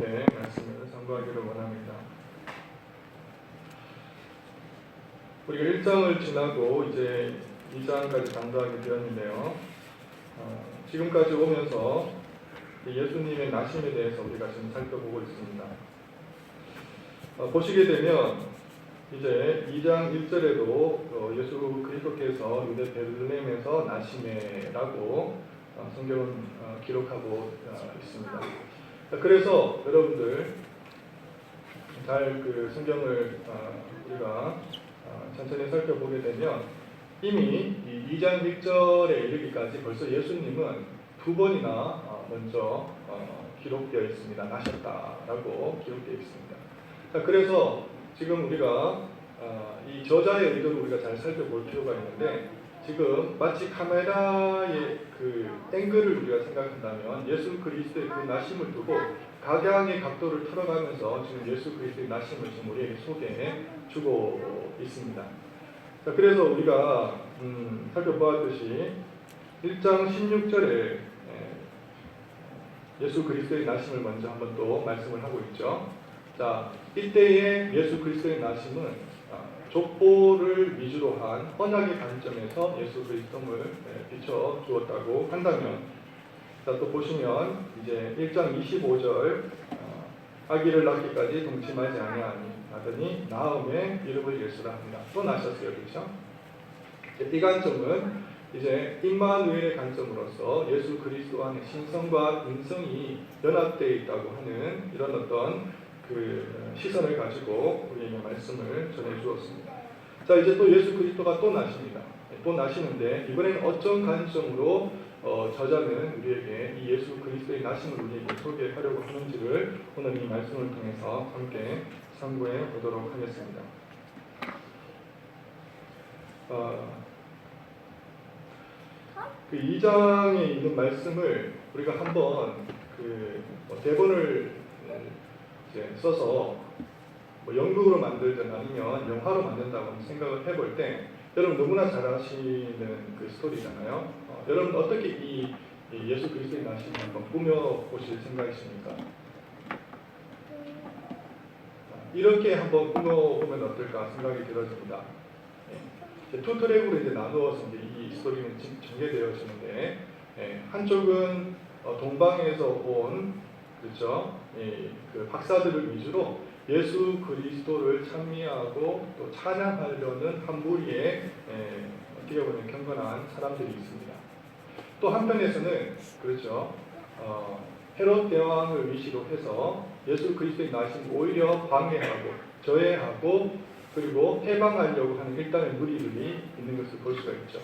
함께 말씀을 상고하기를 원합니다. 우리가 1장을 지나고 이제 2장까지 강조하게 되었는데요. 지금까지 오면서 예수님의 나심에 대해서 우리가 지금 살펴보고 있습니다. 보시게 되면 이제 2장 1절에도 예수 그리스도께서 유대 베들레헴에서 나심에라고 성경은 기록하고 있습니다. 그래서 여러분들 잘 그 성경을 우리가 천천히 살펴보게 되면 이미 2장 1절에 이르기까지 벌써 예수님은 두 번이나 먼저 기록되어 있습니다. 나셨다라고 기록되어 있습니다. 그래서 지금 우리가 이 저자의 의도를 우리가 잘 살펴볼 필요가 있는데, 지금 마치 카메라의 그 앵글을 우리가 생각한다면 예수 그리스도의 그 나심을 두고 각양의 각도를 틀어가면서 지금 예수 그리스도의 나심을 지금 우리에게 소개해 주고 있습니다. 자, 그래서 우리가 살펴보았듯이 1장 16절에 예수 그리스도의 나심을 먼저 한번 또 말씀을 하고 있죠. 자, 이때의 예수 그리스도의 나심은 족보를 위주로 한 언약의 관점에서 예수 그리스도를 비춰 주었다고 한다면, 자, 또 보시면 이제 1장 25절 아기를 낳기까지 동침하지 아니하니 하더니 나음의 이름을 예수라 합니다. 또 나셨어요, 그렇죠? 이 관점은 이제 임마누엘의 관점으로서 예수 그리스도 안에 신성과 인성이 연합되어 있다고 하는 이런 어떤 그 시선을 가지고 우리에게 말씀을 전해 주었습니다. 자, 이제 또 예수 그리스도가 또 나십니다. 또 나시는데 이번에는 어떤 관점으로 저자는 우리에게 이 예수 그리스도의 나심을 우리에게 소개하려고 하는지를 오늘 이 말씀을 통해서 함께 상고해 보도록 하겠습니다. 그 2장에 있는 말씀을 우리가 한번 그 대본을 이제 써서 뭐 연극으로 만들든 아니면 영화로 만든다고 생각을 해볼 때, 여러분 너무나 잘 아시는 그 스토리잖아요. 여러분 어떻게 이 예수 그리스도의 나심을 한번 꾸며보실 생각이십니까? 이렇게 한번 꾸며보면 어떨까 생각이 들어집니다. 투 트랙으로 이제 나누어서 이제 이 스토리는 전개되어지는데, 한쪽은 동방에서 온, 그렇죠, 그 박사들을 위주로 예수 그리스도를 찬미하고 또 찬양하려는 한 무리의 어떻게 보면 경건한 사람들이 있습니다. 또 한편에서는 그렇죠, 헤롯 대왕을 위시로 해서 예수 그리스도의 나심 오히려 방해하고 저해하고 그리고 해방하려고 하는 일단의 무리들이 있는 것을 볼 수가 있죠.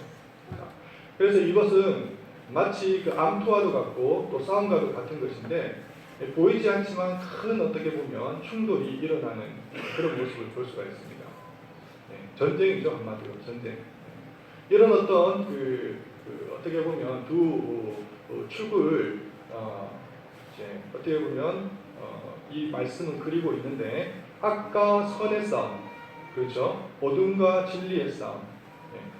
그래서 이것은 마치 그 암투와도 같고 또 싸움과도 같은 것인데, 보이지 않지만 큰 어떻게 보면 충돌이 일어나는 그런 모습을 볼 수가 있습니다. 전쟁이죠, 한마디로 전쟁. 이런 어떤 어떻게 보면 두 축을 이제 어떻게 보면 이 말씀은 그리고 있는데, 악과 선의 싸움, 그렇죠, 어둠과 진리의 싸움,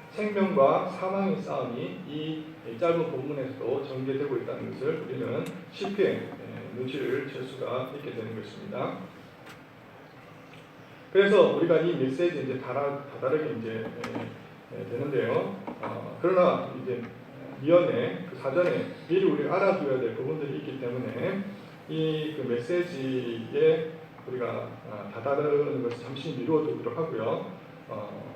생명과 사망의 싸움이 이 짧은 본문에서도 전개되고 있다는 것을 우리는 쉽게 눈치를 챌 수가 있게 되는 것입니다. 그래서 우리가 이 메시지 이제 다다르게 이제 되는데요. 그러나 이제 미연에 그 사전에 미리 우리가 알아둬야 될 부분들이 있기 때문에 이 그 메시지에 우리가 다다르는 것을 잠시 미루어두도록 하고요.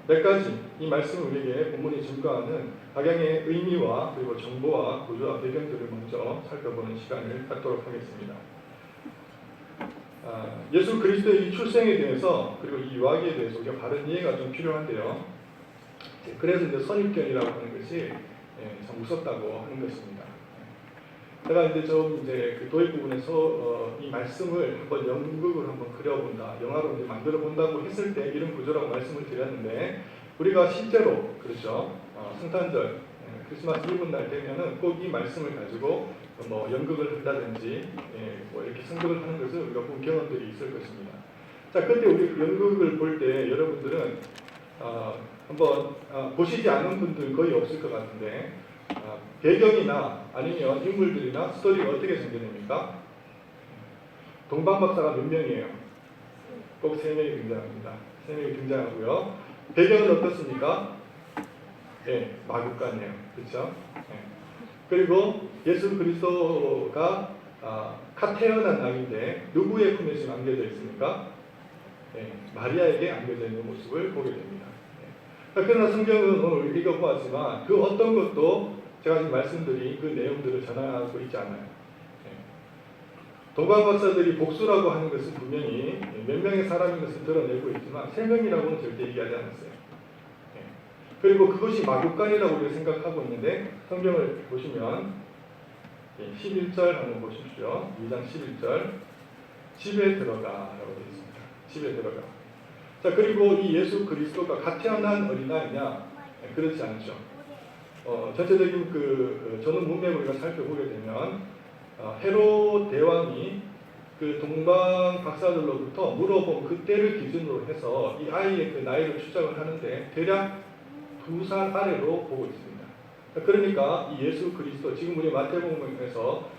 몇 가지 이 말씀을 우리에게 본문이 증거하는 각양의 의미와 그리고 정보와 구조와 배경들을 먼저 살펴보는 시간을 갖도록 하겠습니다. 예수 그리스도의 출생에 대해서 그리고 이 유아기에 대해서 우리가 바른 이해가 좀 필요한데요. 그래서 이제 선입견이라고 하는 것이 참 무섭다고 하는 것입니다. 제가 이제 좀 이제 그 도입 부분에서 이 말씀을 한번 연극을 한번 그려본다, 영화로 이제 만들어 본다고 했을 때 이런 구조라고 말씀을 드렸는데, 우리가 실제로 그렇죠, 성탄절 크리스마스 이브날 되면은 꼭 이 말씀을 가지고 뭐 연극을 한다든지 뭐 이렇게 성극을 하는 것을 우리가 본 경험들이 있을 것입니다. 자, 그때 우리 연극을 볼 때 여러분들은 한번 보시지 않은 분들 거의 없을 것 같은데, 배경이나 아니면 인물들이나 스토리가 어떻게 전개됩니까? 동방 박사가 몇 명이에요? 꼭 3명이 등장합니다. 3명이 등장하고요. 배경은 어떻습니까? 예, 마국간이에요. 그렇죠? 예. 그리고 예수 그리스도가 갓 태어난 아기인데 누구의 품에 지금 안겨져 있습니까? 예, 마리아에게 안겨져 있는 모습을 보게 됩니다. 예. 그러나 성경은 오늘 읽어보았지만 그 어떤 것도 제가 지금 말씀드린 그 내용들을 전하고 있지 않아요. 예. 동방 박사들이 복수라고 하는 것은 분명히 몇 명의 사람인 것을 드러내고 있지만 3명이라고는 절대 얘기하지 않았어요. 그리고 그것이 마국간이라고 우리가 생각하고 있는데 성경을 보시면 11절 한번 보십시오. 2장 11절 집에 들어가라고 되어 있습니다. 집에 들어가. 자, 그리고 이 예수 그리스도가 갓 태어난 어린아이냐? 그렇지 않죠. 전체적인 전후 문맥을 우리가 살펴보게 되면 헤롯 대왕이 그 동방 박사들로부터 물어본 그때를 기준으로 해서 이 아이의 그 나이를 추정을 하는데 대략 2살 아래로 보고 있습니다. 그러니까 이 예수 그리스도 지금 우리 마태복음에서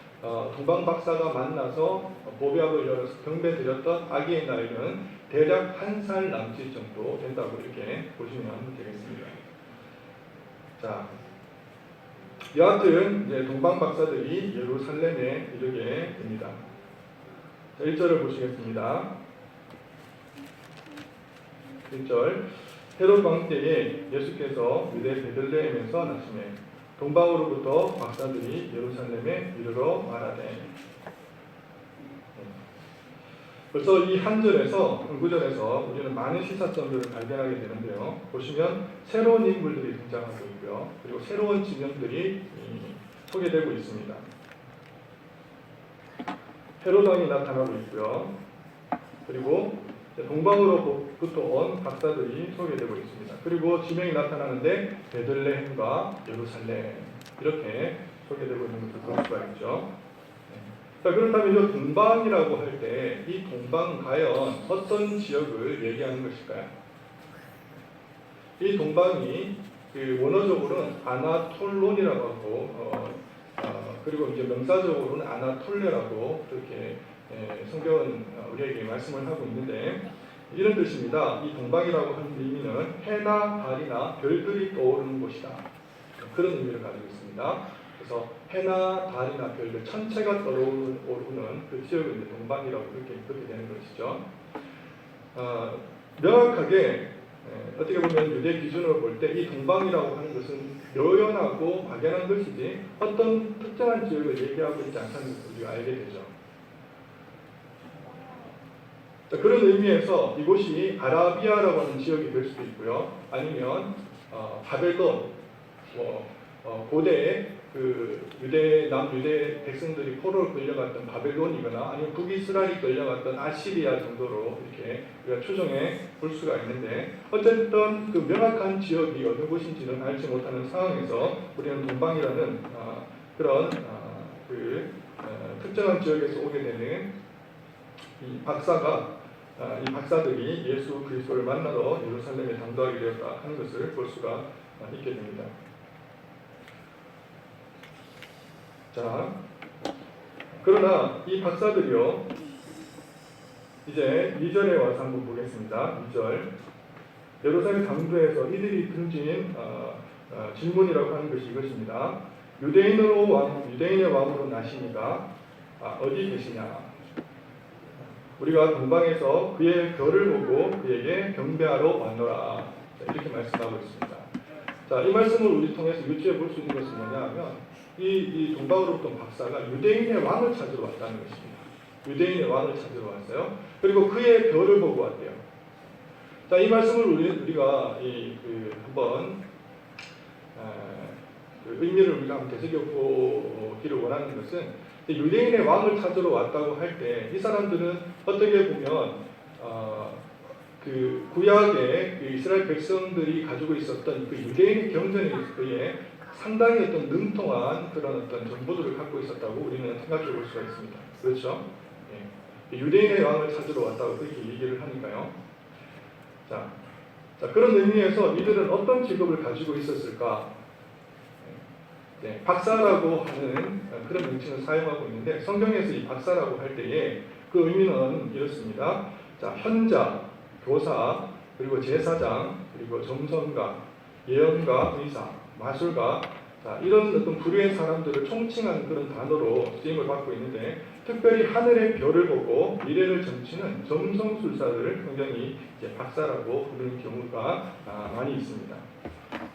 동방 박사가 만나서 보배합을 열어서 경배 드렸던 아기의 나이는 대략 1살 남짓 정도 된다고 이렇게 보시면 되겠습니다. 자, 여하튼 이제 동방 박사들이 예루살렘에 이르게 됩니다. 자, 1절을 보시겠습니다. 1절 헤롯 왕 때에 예수께서 유대 베들레헴에서 나시매 동방으로부터 박사들이 예루살렘에 이르러 말하되. 벌써 이 한 절에서 구절에서 우리는 많은 시사점들을 발견하게 되는데요. 보시면 새로운 인물들이 등장하고 있고요. 그리고 새로운 지명들이 소개되고 있습니다. 헤롯 왕이 나타나고 있고요. 그리고 동방으로부터 온 박사들이 소개되고 있습니다. 그리고 지명이 나타나는데 베들레헴과 예루살렘 이렇게 소개되고 있는 것을 볼 수가 있죠. 자, 그렇다면 이 동방이라고 할 때 이 동방 과연 어떤 지역을 얘기하는 것일까요? 이 동방이 원어적으로는 아나톨론이라고 하고 그리고 이제 명사적으로는 아나톨레라고 그렇게 성경은 우리에게 말씀을 하고 있는데 이런 뜻입니다. 이 동방이라고 하는 의미는 해나 달이나 별들이 떠오르는 곳이다. 그런 의미를 가지고 있습니다. 그래서 해나 달이나 별들 천체가 떠오르는 그 지역을 이제 동방이라고 그렇게 되는 것이죠. 명확하게 어떻게 보면 유대 기준으로 볼 때 이 동방이라고 하는 것은 묘연하고 막연한 것이지 어떤 특정한 지역을 얘기하고 있지 않다는 것을 우리가 알게 되죠. 자, 그런 의미에서 이곳이 아라비아라고 하는 지역이 될 수도 있고요. 아니면 바벨론, 고대에 남유대 백성들이 포로로 끌려갔던 바벨론이거나 아니면 북이스라엘이 끌려갔던 아시리아 정도로 이렇게 우리가 추정해 볼 수가 있는데 어쨌든 그 명확한 지역이 어느 곳인지는 알지 못하는 상황에서 우리는 동방이라는 그런 특정한 지역에서 오게 되는 이 박사들이 예수 그리스도를 만나러 예루살렘에 당도하게 되었다 하는 것을 볼 수가 있게 됩니다. 자, 그러나 이 박사들이요, 이제 2절에 와서 한번 보겠습니다. 2절. 예루살렘 당도에서 이들이 던진 질문이라고 하는 것이 이것입니다. 유대인의 왕으로 나시니가 어디 계시냐? 우리가 동방에서 그의 별을 보고 그에게 경배하러 왔노라. 이렇게 말씀하고 있습니다. 자, 이 말씀을 우리 통해서 유추해 볼 수 있는 것은 뭐냐 하면 이 동방으로부터 박사가 유대인의 왕을 찾으러 왔다는 것입니다. 유대인의 왕을 찾으러 왔어요. 그리고 그의 별을 보고 왔대요. 자, 이 말씀을 우리가 한번 의미를 우리가 한번 되새겨보기를 원하는 것은 유대인의 왕을 찾으러 왔다고 할 때 이 사람들은 어떻게 보면 그 구약의 그 이스라엘 백성들이 가지고 있었던 그 유대인의 경전에 상당히 어떤 능통한 그런 어떤 정보들을 갖고 있었다고 우리는 생각해 볼 수가 있습니다. 그렇죠? 예. 유대인의 왕을 찾으러 왔다고 그렇게 얘기를 하니까요. 자, 그런 의미에서 이들은 어떤 직업을 가지고 있었을까? 박사라고 하는 그런 명칭을 사용하고 있는데 성경에서 이 박사라고 할 때에 그 의미는 이렇습니다. 자, 현자, 교사, 그리고 제사장, 그리고 점성가, 예언가, 의사, 마술가, 자, 이런 어떤 부류의 사람들을 총칭하는 그런 단어로 쓰임을 받고 있는데, 특별히 하늘의 별을 보고 미래를 점치는 점성술사들을 굉장히 이제 박사라고 부르는 경우가 많이 있습니다.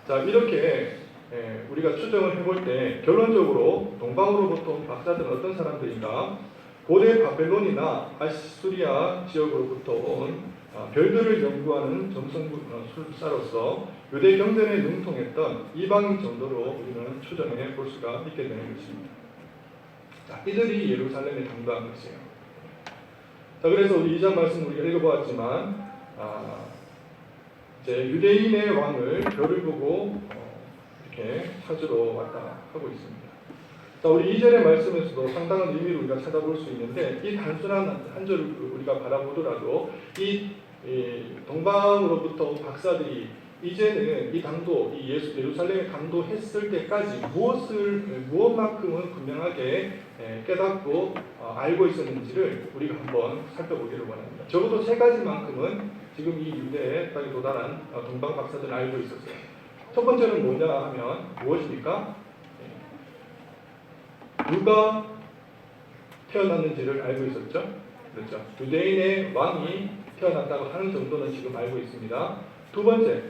자, 이렇게 우리가 추정을 해볼 때 결론적으로 동방으로부터 온 박사들은 어떤 사람들인가? 고대 바벨론이나 아시리아 지역으로부터 온 별들을 연구하는 점성술사로서 유대 경전에 능통했던 이방인 정도로 우리는 추정해 볼 수가 있게 되는 것입니다. 자, 이들이 예루살렘에 당도한 것이에요. 자, 그래서 우리 2장 말씀 우리가 읽어보았지만 이제 유대인의 왕을 별을 보고 이렇게 찾으러 왔다 하고 있습니다. 자, 우리 2절의 말씀에서도 상당한 의미를 우리가 찾아볼 수 있는데, 이 단순한 한 절을 우리가 바라보더라도 이 동방으로부터 온 박사들이 이제는 이 당도, 이 예루살렘에 당도했을 때까지 무엇만큼은 분명하게 깨닫고 알고 있었는지를 우리가 한번 살펴보기를 원합니다. 적어도 세 가지만큼은 지금 이 유대에 땅에 도달한 동방 박사들은 알고 있었어요. 첫 번째는 뭐냐 하면 무엇입니까? 누가 태어났는지를 알고 있었죠. 그렇죠. 유대인의 왕이 태어났다고 하는 정도는 지금 알고 있습니다. 두 번째,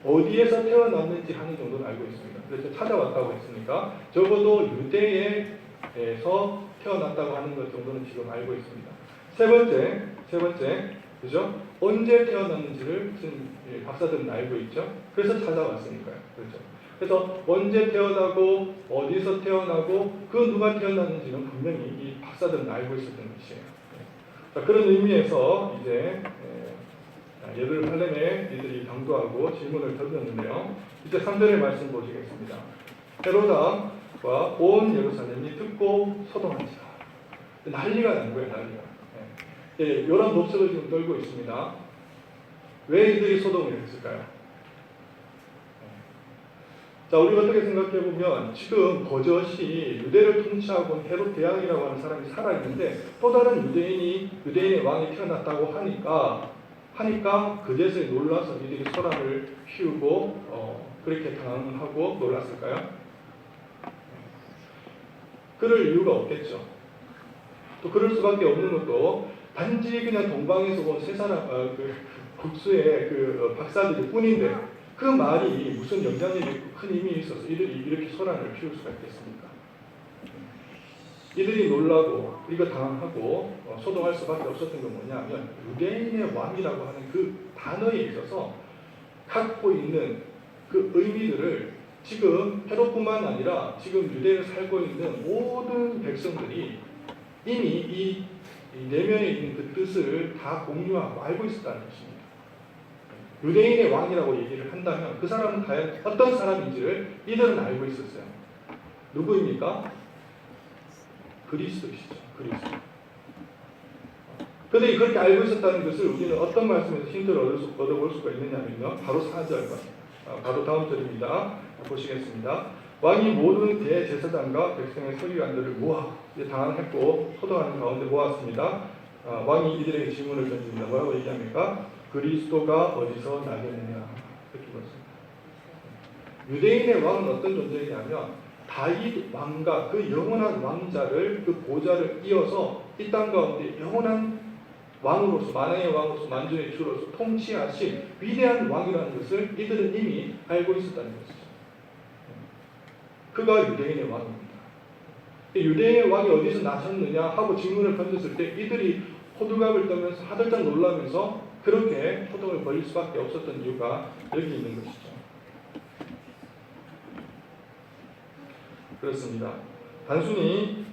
어디에서 태어났는지 하는 정도는 알고 있습니다. 그래서 찾아왔다고 했으니까 적어도 유대에서 태어났다고 하는 것 정도는 지금 알고 있습니다. 세 번째, 그죠? 언제 태어났는지를 지금 박사들은 알고 있죠. 그래서 찾아왔으니까요. 그렇죠. 그래서 언제 태어나고 어디서 태어나고 그 누가 태어났는지는 분명히 이 박사들은 알고 있었던 것이에요. 자, 그런 의미에서 이제 예루살렘에 이들이 당도하고 질문을 던졌는데요. 이제 3절의 말씀 보시겠습니다. 헤로다와 온 예루살렘이 듣고 소동한지라. 난리가 난 거예요, 난리가. 요란 법석을 지금 떨고 있습니다. 왜 이들이 소동을 했을까요? 자, 우리가 어떻게 생각해 보면 지금 버젓이 유대를 통치하고 온 헤롯 대왕이라고 하는 사람이 살아있는데 또 다른 유대인의 왕이 태어났다고 하니까 그제서야 놀라서 이들이 소란을 피우고 그렇게 당하고 놀랐을까요? 그럴 이유가 없겠죠. 또 그럴 수밖에 없는 것도 단지 그냥 동방에서 온 세 사람, 국수의 박사들일 뿐인데 그 말이 무슨 영향력이 있고 큰 힘이 있어서 이들이 이렇게 소란을 피울 수가 있겠습니까? 이들이 놀라고 이거 당하고 소동할 수밖에 없었던 건 뭐냐면 유대인의 왕이라고 하는 그 단어에 있어서 갖고 있는 그 의미들을 지금 헤롯뿐만 아니라 지금 유대에 살고 있는 모든 백성들이 이미 이 내면에 있는 그 뜻을 다 공유하고 알고 있었다는 것입니다. 유대인의 왕이라고 얘기를 한다면 그 사람은 과연 어떤 사람인지를 이들은 알고 있었어요. 누구입니까? 그리스도시죠. 그리스도. 그런데 그렇게 알고 있었다는 것을 우리는 어떤 말씀에서 힌트를 얻어볼 수가 있느냐면요. 바로 4절, 바로 다음 절입니다. 보시겠습니다. 왕이 모든 대제사장과 백성의 서기관들을 모아 당황했고 소동하는 가운데 모았습니다. 왕이 이들에게 질문을 던집니다. 뭐라고 얘기합니까? 그리스도가 어디서 나겠느냐 이렇게 보습니다. 유대인의 왕은 어떤 존재이냐면 다윗 왕과 그 영원한 왕자를 그 보좌를 이어서 이 땅 가운데 영원한 왕으로서 만왕의 왕으로서 만주의 주로서 통치하신 위대한 왕이라는 것을 이들은 이미 알고 있었다는 것이죠. 그가 유대인의 왕입니다. 유대인의 왕이 어디서 나셨느냐 하고 질문을 던졌을 때 이들이 호들갑을 떨면서 하들짝 놀라면서 그렇게 소동을 벌일 수밖에 없었던 이유가 여기 있는 것이죠. 그렇습니다. 단순히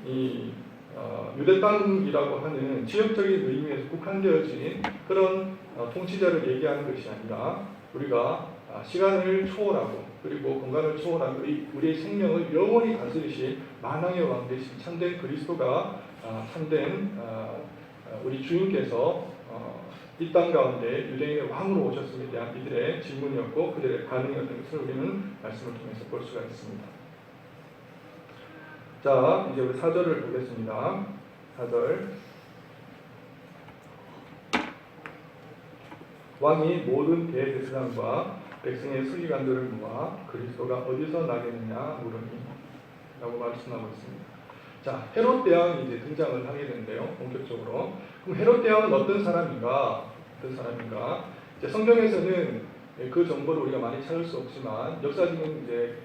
유대 땅이라고 하는 지역적인 의미에서 국한되어진 그런 통치자를 얘기하는 것이 아니라 우리가 시간을 초월하고 그리고 공간을 초월하고 우리의 생명을 영원히 다스리신 만왕의 왕 되신 참된 그리스도가 참된 우리 주인께서 이 땅 가운데 유대인의 왕으로 오셨음에 대한 이들의 질문이었고 그들의 반응이었던 것을 우리는 말씀을 통해서 볼 수가 있습니다. 자, 이제 우리 4절을 보겠습니다. 4절. 왕이 모든 대제사장과 백성의 서기관들을 모아 그리스도가 어디서 나겠느냐 물으니 라고 말씀하고 있습니다. 자, 헤롯 대왕이 이제 등장을 하게 되는데요. 본격적으로. 그럼 헤롯 대왕은 어떤 사람인가? 이제 성경에서는 그 정보를 우리가 많이 찾을 수 없지만 역사적인 이제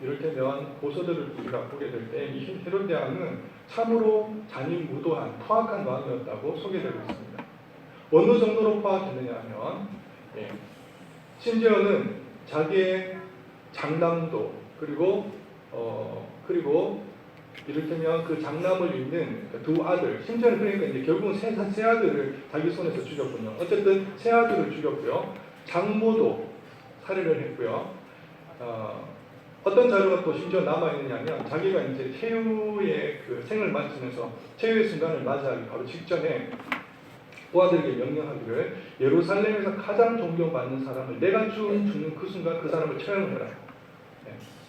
이를테면 고서들을 우리가 보게 될 때 이 헤롯 대왕은 참으로 잔인무도한 포악한 왕이었다고 소개되고 있습니다. 어느 정도로 포악했느냐 하면 심지어는 자기의 장남도 그리고 이를테면 그 장남을 잇는 두 아들, 심지어는 그러니까 이제 결국은 세 아들을 자기 손에서 죽였군요. 어쨌든 세 아들을 죽였고요. 장모도 살해를 했고요. 어떤 자료가 또 심지어 남아있느냐면 자기가 이제 최후의 그 생을 마치면서 최후의 순간을 맞이하기 바로 직전에 부하들에게 명령하기를 예루살렘에서 가장 존경받는 사람을 내가 죽는 그 순간 그 사람을 처형을 해라.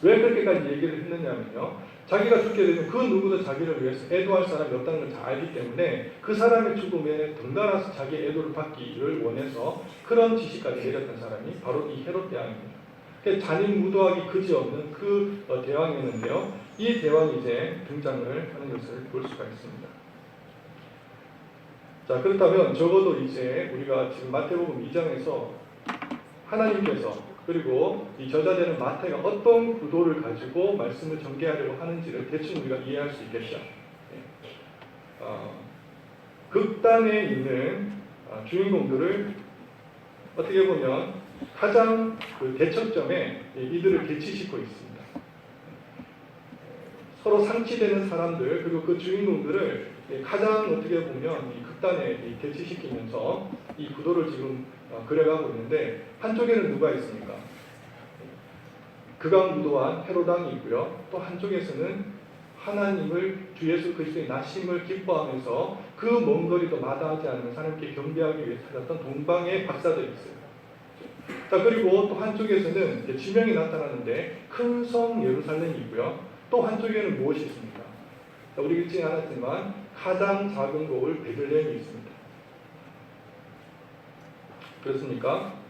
왜 그렇게까지 얘기를 했느냐면요. 자기가 죽게 되면 그 누구도 자기를 위해서 애도할 사람이 없다는 걸 잘 알기 때문에 그 사람의 죽음에 덩달아서 자기의 애도를 받기를 원해서 그런 지시까지 내렸던 사람이 바로 이 헤롯 대왕입니다. 잔인무도하기 그지없는 그 대왕이었는데요. 이 대왕이 이제 등장을 하는 것을 볼 수가 있습니다. 자, 그렇다면 적어도 이제 우리가 지금 마태복음 2장에서 하나님께서 그리고 이 저자되는 마태가 어떤 구도를 가지고 말씀을 전개하려고 하는지를 대충 우리가 이해할 수 있겠죠. 극단에 있는 주인공들을 어떻게 보면 가장 그 대척점에 이들을 배치시키고 있습니다. 서로 상치되는 사람들 그리고 그 주인공들을 가장 어떻게 보면 이 극단에 배치시키면서 이 구도를 지금 그려가고 있는데 한쪽에는 누가 있습니까? 극악무도한 헤롯 왕이 있고요. 또 한쪽에서는 하나님을 주 예수 그리스도의 나심을 기뻐하면서 그 먼 거리도 마다하지 않는 하나님께 경배하기 위해 찾았던 동방의 박사들이 있어요. 자, 그리고 또 한쪽에서는 지명이 나타나는데 큰 성 예루살렘이 있고요. 또 한쪽에는 무엇이 있습니까? 자, 우리 읽지 않았지만 가장 작은 고을 베들레헴이 있습니다. 그렇습니까?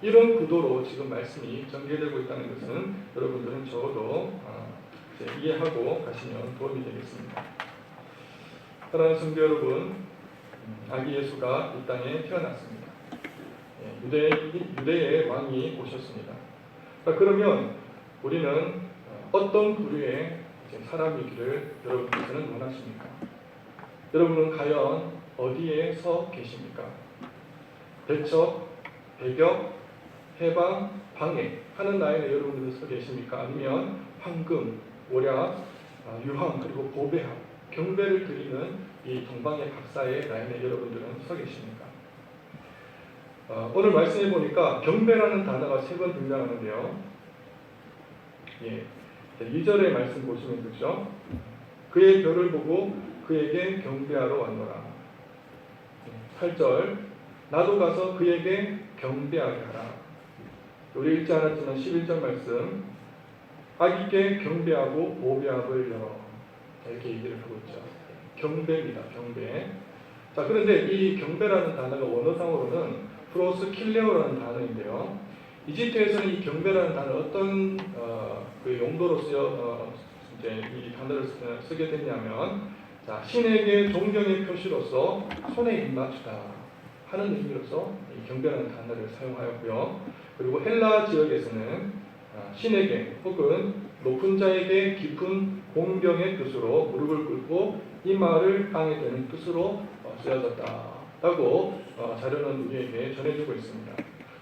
이런 구도로 지금 말씀이 전개되고 있다는 것은 여러분들은 적어도 이해하고 가시면 도움이 되겠습니다. 사랑하는 성도 여러분, 아기 예수가 이 땅에 태어났습니다. 유대의 왕이 오셨습니다. 그러면 우리는 어떤 부류의 사람이기를 여러분께서는 원하십니까? 여러분은 과연 어디에 서 계십니까? 대척, 배격, 해방, 방해 하는 라인에 여러분들은 서 계십니까? 아니면 황금, 오략, 유황 그리고 보배합, 경배를 드리는 이 동방의 박사의 라인에 여러분들은 서 계십니까? 오늘 말씀해 보니까 경배라는 단어가 3번 등장하는데요. 2절의 말씀 보시면 그죠? 그의 별을 보고 그에게 경배하러 왔노라. 8절 나도 가서 그에게 경배하게 하라. 우리 읽지 않았지만 11절 말씀 아기께 경배하고 보배합을 열어 이렇게 얘기를 하고 있죠. 경배입니다. 경배. 자, 그런데 이 경배라는 단어가 원어상으로는 프로스 킬레오라는 단어인데요. 이집트에서는 이 경배라는 단어 어떤 그 용도로 이제 이 단어를 쓰게 됐냐면, 자, 신에게 존경의 표시로서 손에 입맞추다 하는 의미로서 이 경배라는 단어를 사용하였고요. 그리고 헬라 지역에서는 신에게 혹은 높은 자에게 깊은 공경의 뜻으로 무릎을 꿇고 이 말을 땅에 대는 뜻으로 쓰여졌다라고 자료는 우리에게 전해주고 있습니다.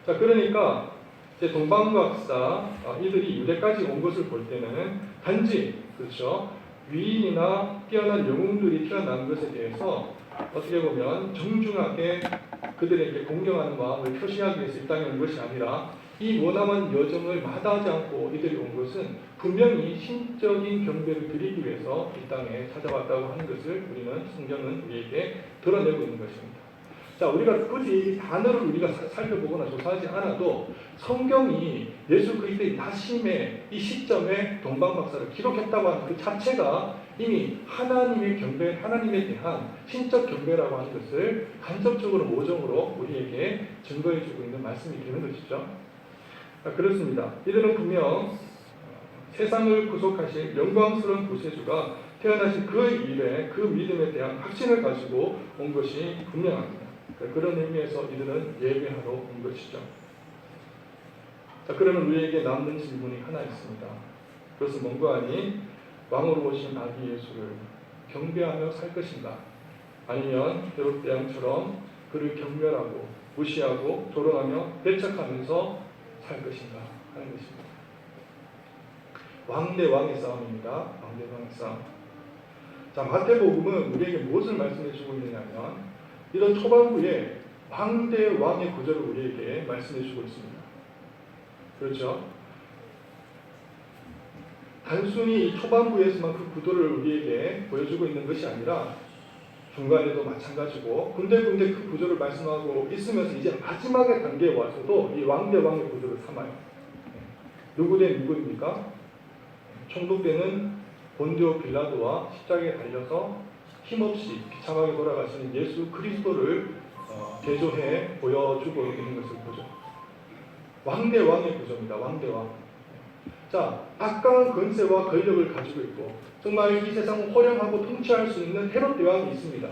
자, 그러니까 이제 동방박사 이들이 유대까지 온 것을 볼 때는 단지 그렇죠 위인이나 뛰어난 영웅들이 태어난 것에 대해서 어떻게 보면 정중하게 그들에게 공경하는 마음을 표시하기 위해서 이 땅에 온 것이 아니라 이 원함한 여정을 마다하지 않고 이들이 온 것은 분명히 신적인 경배를 드리기 위해서 이 땅에 찾아왔다고 하는 것을 우리는 성경은 우리에게 드러내고 있는 것입니다. 자, 우리가 굳이 이 단어를 우리가 살펴보거나 조사하지 않아도 성경이 예수 그리스도의 나심의 이 시점에 동방박사를 기록했다고 하는 그 자체가 이미 하나님의 경배, 하나님에 대한 신적 경배라고 하는 것을 간접적으로 모종으로 우리에게 증거해주고 있는 말씀이 되는 것이죠. 그렇습니다. 이들은 분명 세상을 구속하실 영광스러운 구세주가 태어나신 그 일에, 그 믿음에 대한 확신을 가지고 온 것이 분명합니다. 그런 의미에서 이들은 예배하러 온 것이죠. 자, 그러면 우리에게 남는 질문이 하나 있습니다. 그것은 뭔가 아니 왕으로 오신 아기 예수를 경배하며 살 것인가? 아니면 헤롯 대왕처럼 그를 경멸하고 무시하고 조롱하며 배척하면서 살 것인가 하는 것입니다. 왕 대 왕의 싸움입니다. 왕 대 왕의 싸움. 자, 마태복음은 우리에게 무엇을 말씀해 주고 있느냐면 이런 초반부에 왕 대 왕의 구절을 우리에게 말씀해 주고 있습니다. 그렇죠? 단순히 이 초반부에서만 그 구도를 우리에게 보여주고 있는 것이 아니라 중간에도 마찬가지고 군데군데 그 구조를 말씀하고 있으면서 이제 마지막의 단계에 와서도 이 왕 대 왕의 구조를 삼아요. 누구 대 누구입니까? 총독 때는 본디오 빌라도와 십자가에 달려서 힘없이 비참하게 돌아가시는 예수 그리스도를 대조해 보여주고 있는 것을 보죠. 왕 대 왕의 구조입니다. 왕 대 왕. 자, 막강한 권세와 권력을 가지고 있고 정말 이 세상을 호령하고 통치할 수 있는 헤롯 대왕이 있습니다.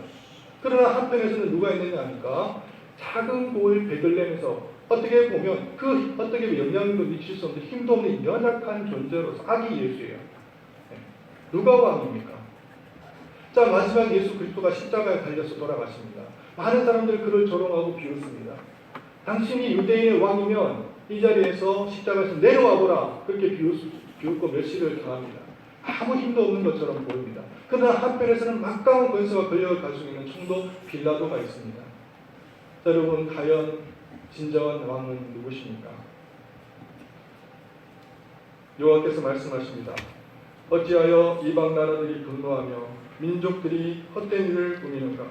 그러나 한편에서는 누가 있느냐 하니까 작은 고을 베들레헴에서 어떻게 보면 영향력을 미칠 수 없는 힘도 없는 연약한 존재로서 아기 예수예요. 누가 왕입니까? 자, 마지막 예수 그리스도가 십자가에 달려서 돌아가십니다. 많은 사람들이 그를 조롱하고 비웃습니다. 당신이 유대인의 왕이면 이 자리에서 십자가에서 내려와 보라. 그렇게 비웃고 멸시를 당합니다. 아무 힘도 없는 것처럼 보입니다. 그러나 한편에서는 막강한 권세와 권력을 가지고 있는 총독 빌라도가 있습니다. 자, 여러분, 과연 진정한 왕은 누구십니까? 여호와께서 말씀하십니다. 어찌하여 이방 나라들이 분노하며 민족들이 헛된 일을 꾸미는가?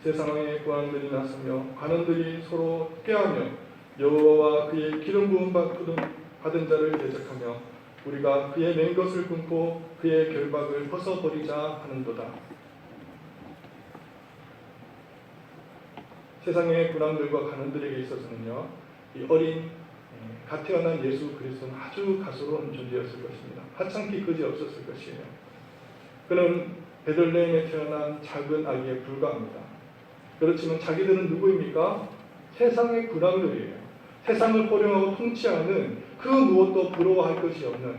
세상에 국왕들이 나서며 관원들이 서로 꾀하며 여호와와 그의 기름 부음 받은 자를 대적하며 우리가 그의 낸 것을 끊고 그의 결박을 벗어버리자 하는도다. 세상의 군왕들과 관원들에게 있어서는요, 이 어린 갓 태어난 예수 그리스도는 아주 가소로운 존재였을 것입니다. 하찮기 그지없었을 것이에요. 그는 베들레헴에 태어난 작은 아기에 불과합니다. 그렇지만 자기들은 누구입니까? 세상의 군왕들이에요. 세상을 호령하고 통치하는 그 무엇도 부러워할 것이 없는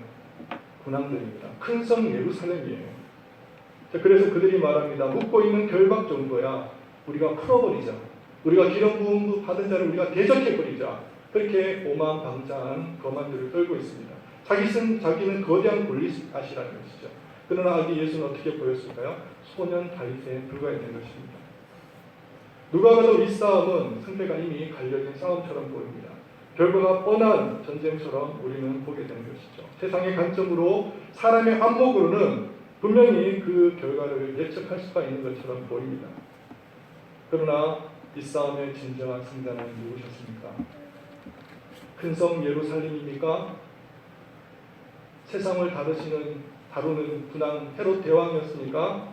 군왕들입니다. 큰 성 예루살렘이에요. 그래서 그들이 말합니다. 묻고 있는 결박 정도야 우리가 풀어버리자. 우리가 기름 부음 받은 자를 우리가 대적해버리자. 그렇게 오만방자한 거만들을 떨고 있습니다. 자기는 거대한 골리앗이라는 것이죠. 그러나 아기 예수는 어떻게 보였을까요? 소년 다윗에 불과했던 것입니다. 누가 봐도 이 싸움은 승패가 이미 갈려진 싸움처럼 보입니다. 결과가 뻔한 전쟁처럼 우리는 보게 되는 것이죠. 세상의 관점으로 사람의 안목으로는 분명히 그 결과를 예측할 수가 있는 것처럼 보입니다. 그러나 이 싸움의 진정한 승자는 누구셨습니까? 큰 성 예루살렘입니까? 세상을 다루는 군왕 헤롯 대왕이었습니까?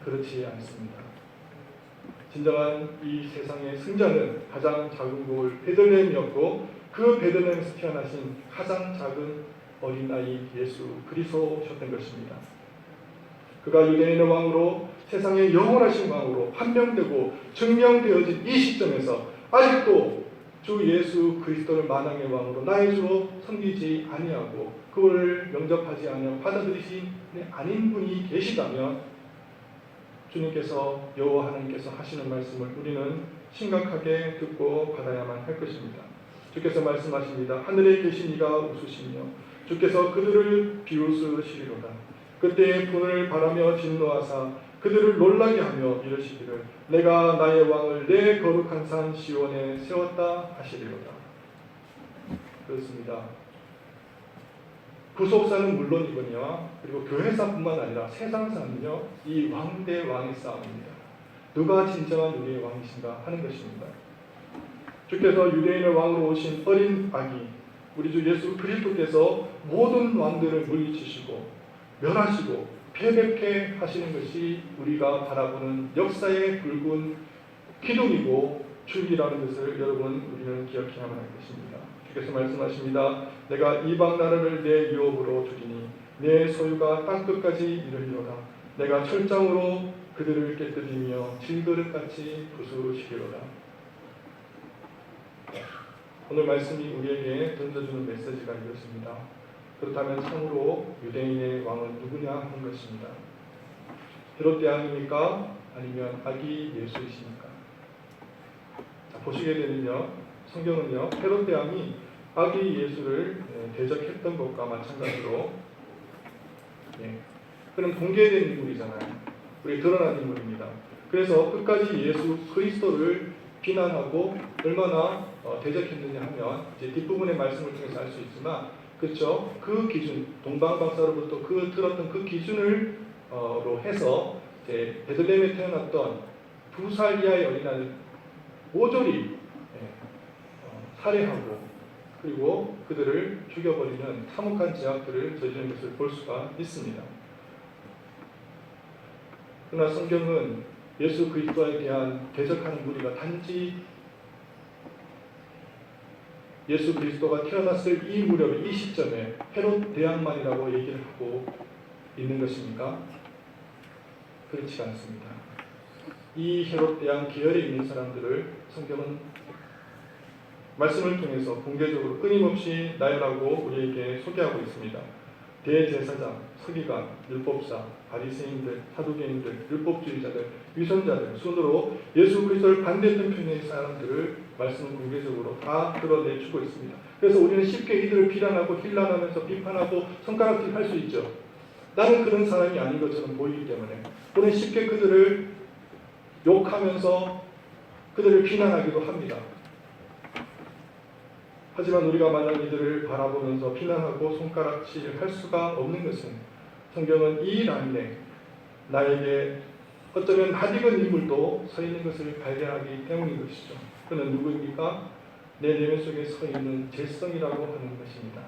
그렇지 않습니다. 진정한 이 세상의 승자는 가장 작은 고을 베들레헴이었고 그 베들레헴에서 태어나신 가장 작은 어린아이 예수 그리스도셨던 것입니다. 그가 유대인의 왕으로 세상의 영원하신 왕으로 판명되고 증명되어진 이 시점에서 아직도 주 예수 그리스도를 만왕의 왕으로 나의 주로 섬기지 아니하고 그를 영접하지 아니하고 받아들이지 아닌 분이 계시다면 주님께서 여호와 하나님께서 하시는 말씀을 우리는 심각하게 듣고 받아야만 할 것입니다. 주께서 말씀하십니다. 하늘에 계신 이가 웃으시며 주께서 그들을 비웃으시리로다. 그때의 분을 바라며 진노하사 그들을 놀라게 하며 이르시기를 내가 나의 왕을 내 거룩한 산 시온에 세웠다 하시리로다. 그렇습니다. 구속사는 물론이거니와 그리고 교회사뿐만 아니라 세상사는요 이 왕대 왕의 싸움입니다. 누가 진정한 우리의 왕이신가 하는 것입니다. 주께서 유대인의 왕으로 오신 어린 아기 우리 주 예수 그리스도께서 모든 왕들을 물리치시고 멸하시고 패배케 하시는 것이 우리가 바라보는 역사의 붉은 기둥이고 줄기라는 것을 여러분 우리는 기억해야만 할 것입니다. 주께서 말씀하십니다. 내가 이방 나라를 내 유업으로 주리니 내 소유가 땅끝까지 이르리로다. 내가 철장으로 그들을 깨뜨리며 질그릇같이 부수시리로다. 오늘 말씀이 우리에게 던져주는 메시지가 이렇습니다. 그렇다면 참으로 유대인의 왕은 누구냐 하는 것입니다. 헤롯 대왕입니까? 아니면 아기 예수이십니까? 자, 보시게 되면요, 성경은요, 헤롯 대왕이 아기 예수를 대적했던 것과 마찬가지로 그는 공개된 인물이잖아요. 우리 드러난 인물입니다. 그래서 끝까지 예수 그리스도를 비난하고 얼마나 대적했느냐 하면 이제 뒷부분의 말씀을 통해서 알 수 있지만, 그렇죠? 그 기준, 동방박사로부터 들었던 그 기준을 로 해서 이제 베들레헴에 태어났던 2살 이하의 어린아이를 모조리 살해하고 그리고 그들을 죽여버리는 참혹한 죄악들을 저지른 것을 볼 수가 있습니다. 그러나 성경은 예수 그리스도에 대한 대적하는 무리가 단지 예수 그리스도가 태어났을 이 무렵, 이 시점에 헤롯 대왕만이라고 얘기를 하고 있는 것입니까? 그렇지 않습니다. 이 헤롯 대왕 계열에 있는 사람들을 성경은 말씀을 통해서 공개적으로 끊임없이 나열하고 우리에게 소개하고 있습니다. 대제사장, 서기관, 율법사, 바리새인들, 사두개인들, 율법주의자들, 위선자들 순으로 예수 그리스도를 반대했던 편의 사람들을 말씀은 공개적으로 다 드러내주고 있습니다. 그래서 우리는 쉽게 이들을 비난하고 힐난하면서 비판하고 손가락질 할 수 있죠. 나는 그런 사람이 아닌 것처럼 보이기 때문에 우리는 쉽게 그들을 욕하면서 그들을 비난하기도 합니다. 하지만 우리가 만약 이들을 바라보면서 비난하고 손가락질할 수가 없는 것은 성경은 이 라인에 나에게 어쩌면 낯익은 인물도 서 있는 것을 발견하기 때문인 것이죠. 그는 누구입니까? 내 내면 속에 서 있는 죄성이라고 하는 것입니다.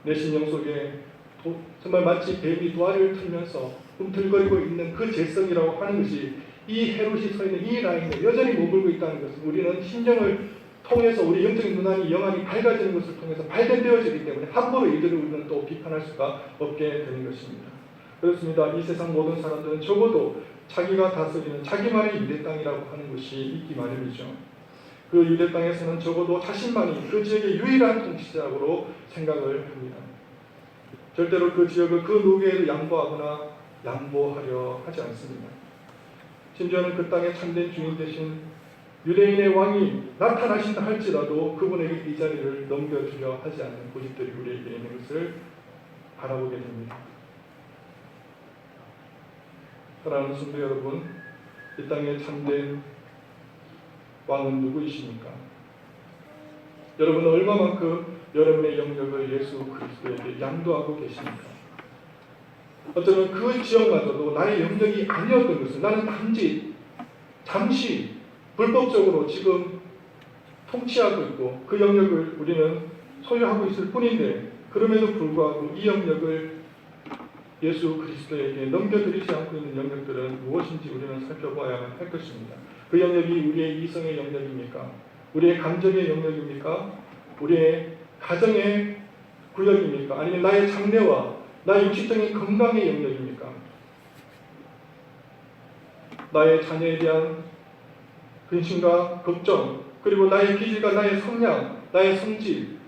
내 신령 속에 정말 마치 뱀이 도화를 틀면서 꿈틀거리고 있는 그 죄성이라고 하는 것이 이 헤롯이 서 있는 이 라인에 여전히 머물고 있다는 것은 우리는 심정을 통해서 우리 영적인 눈안이 영안이 밝아지는 것을 통해서 발견되어지기 때문에 함부로 이들을 우리는 또 비판할 수가 없게 되는 것입니다. 그렇습니다. 이 세상 모든 사람들은 적어도 자기가 다스리는 자기만의 유대 땅이라고 하는 것이 있기 마련이죠. 그 유대 땅에서는 적어도 자신만이 그 지역의 유일한 통치자로 생각을 합니다. 절대로 그 지역을 그 누구에도 양보하거나 양보하려 하지 않습니다. 심지어는 그 땅의 참된 주인 되신 유대인의 왕이 나타나신다 할지라도 그분에게 이 자리를 넘겨주려 하지 않는 고집들이 우리에게 있는 것을 바라보게 됩니다. 사랑하는 성도 여러분, 이 땅의 참된 왕은 누구이십니까? 여러분은 얼마만큼 여러분의 영역을 예수 그리스도에게 양도하고 계십니까? 어쩌면 그 지역마저도 나의 영역이 아니었던 것을 나는 단지 잠시 불법적으로 지금 통치하고 있고 그 영역을 우리는 소유하고 있을 뿐인데, 그럼에도 불구하고 이 영역을 예수 그리스도에게 넘겨드리지 않고 있는 영역들은 무엇인지 우리는 살펴봐야만 할 것입니다. 그 영역이 우리의 이성의 영역입니까? 우리의 감정의 영역입니까? 우리의 가정의 구역입니까? 아니면 나의 장래와 나의 육신적인 건강의 영역입니까? 나의 자녀에 대한 근심과 걱정, 그리고 나의 기질과 나의 성향, 나의 성질,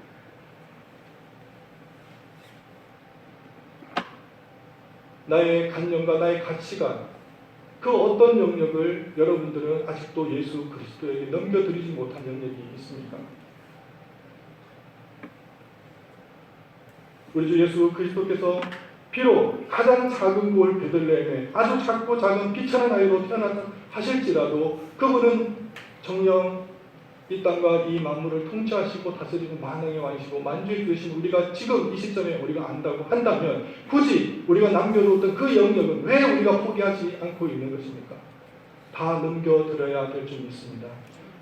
나의 관념과 나의 가치관, 그 어떤 영역을 여러분들은 아직도 예수 그리스도에게 넘겨드리지 못한 영역이 있습니까? 우리 주 예수 그리스도께서 비록 가장 작은 곳 베들레헴에 아주 작고 작은 비천한 아이로 태어났다 하실지라도 그분은 정녕 이 땅과 이 만물을 통치하시고 다스리는 만왕의 왕이시고 만주의 주신 우리가 지금 이 시점에 우리가 안다고 한다면 굳이 우리가 남겨두었던 그 영역은 왜 우리가 포기하지 않고 있는 것입니까? 다 넘겨드려야 될 줄 믿습니다.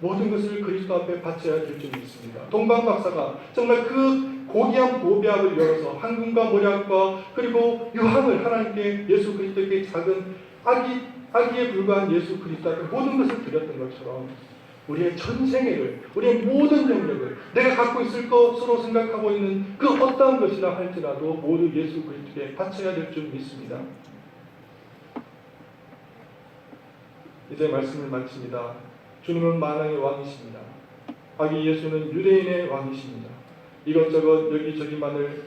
모든 것을 그리스도 앞에 바쳐야 될 줄 믿습니다. 동방 박사가 정말 그 고귀한 보배압을 열어서 황금과 모략과 그리고 유황을 하나님께 예수 그리스도께 작은 아기에 불과한 예수 그리스도 앞에 모든 것을 드렸던 것처럼 우리의 전생애를, 우리의 모든 영역을 내가 갖고 있을 것으로 생각하고 있는 그 어떠한 것이라 할지라도 모두 예수 그리스도께 바쳐야 될 줄 믿습니다. 이제 말씀을 마칩니다. 주님은 만왕의 왕이십니다. 아기 예수는 유대인의 왕이십니다. 이것저것 여기저기만을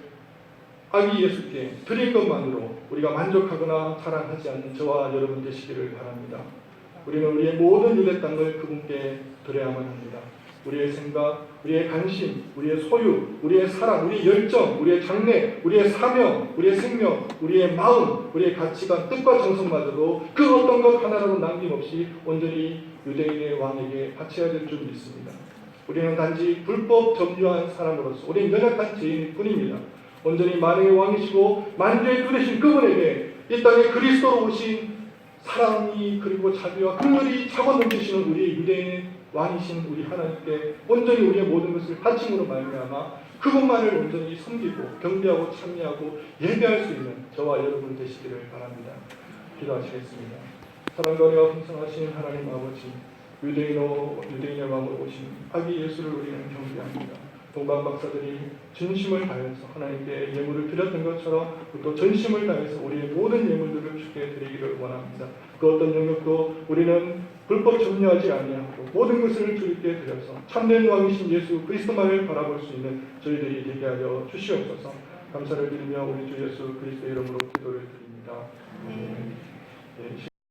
아기 예수께 드린 것만으로 우리가 만족하거나 자랑하지 않는 저와 여러분 되시기를 바랍니다. 우리는 우리의 모든 유대 땅을 그분께 드려야만 합니다. 우리의 생각, 우리의 관심, 우리의 소유, 우리의 사랑, 우리의 열정, 우리의 장래, 우리의 사명, 우리의 생명, 우리의 마음, 우리의 가치관, 뜻과 정성마저도 그 어떤 것 하나라도 남김없이 온전히 유대인의 왕에게 바쳐야 될 줄 믿습니다. 우리는 단지 불법 점유한 사람으로서 우리는 연약한 죄인일 뿐입니다. 온전히 만왕의 왕이시고 만주의 주 되신 그분에게 이 땅에 그리스도로 오신 사랑이 그리고 자비와 긍휼이 차고 넘치시는 우리 유대인의 왕이신 우리 하나님께 온전히 우리의 모든 것을 바침으로 말미암아 그분만을 온전히 섬기고 경배하고 찬미하고 예배할 수 있는 저와 여러분 되시기를 바랍니다. 기도하시겠습니다. 사랑과 은혜가 풍성하신 하나님 아버지, 유대인의 왕으로 오신 아기 예수를 우리는 경배합니다. 동방 박사들이 진심을 다해서 하나님께 예물을 드렸던 것처럼 또 전심을 다해서 우리의 모든 예물들을 주께 드리기를 원합니다. 그 어떤 영역도 우리는 불법 점유하지 아니하고 모든 것을 주님께 드려서 참된 왕이신 예수 그리스도만을 바라볼 수 있는 저희들이 되게 하여 주시옵소서. 감사를 드리며 우리 주 예수 그리스도의 이름으로 기도를 드립니다. 네.